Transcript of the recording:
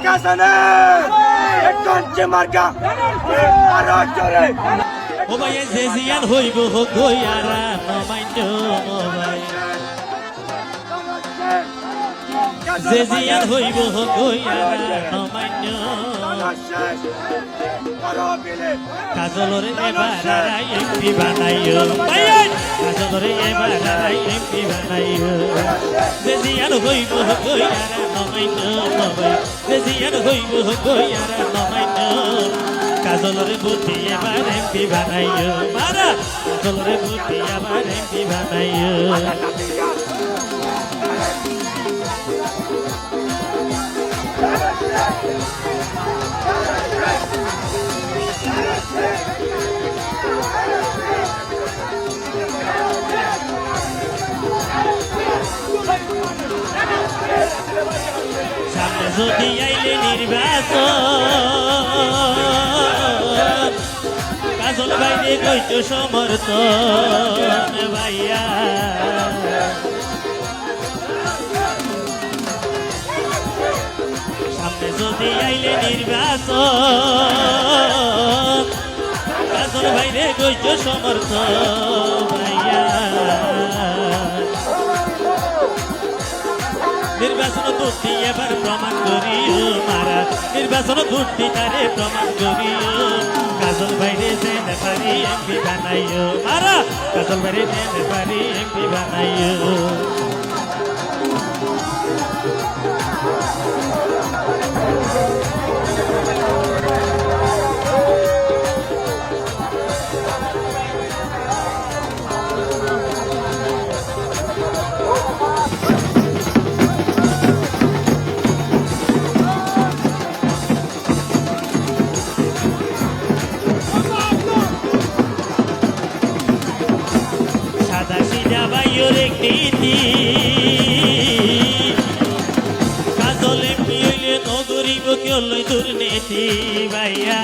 কাসানে একটু মার্কা আরো জোরে ও ভাই যে জিয়ান হইব হোক গইয়ারা নমাইন্ড মোবাইল যে জিয়ান হইব হোক গইয়ারা নমাইন্ড কাজলরে এবার এমপি বানাইও কাজলরে এবার এমপি বানাইও যে জিয়ান হইব হোক গইয়ারা নমাইন্ড মোবাইল যে জিয়ান হইব হোক গইয়ারা নমাইন্ড কাজলরে বুদ্ধি এবার এমপি বানাইও মারা কাজলরে বুদ্ধি আবার এমপি বানাইও সামনে যদি আইলে নির্বাচন কাজল বাইরে কইতো সমর্থন ভাইয়া সামনে যদি আইলে নির্বাচন কাজল বাইরে কইতো সমর্থন ভাইয়া নির্বাচন বুদ্ধি এবার প্রমাণ করিও মারা নির্বাচন বুদ্ধি তারে প্রমাণ করিও কাজল বাইরে জেনে পারি এমপি বানাইও মারা কাজল বাইরে জেনে পারি এমপি বানাইও কাজল এমপি হইলে নগরী বকে দুর্নীতি ভাইয়া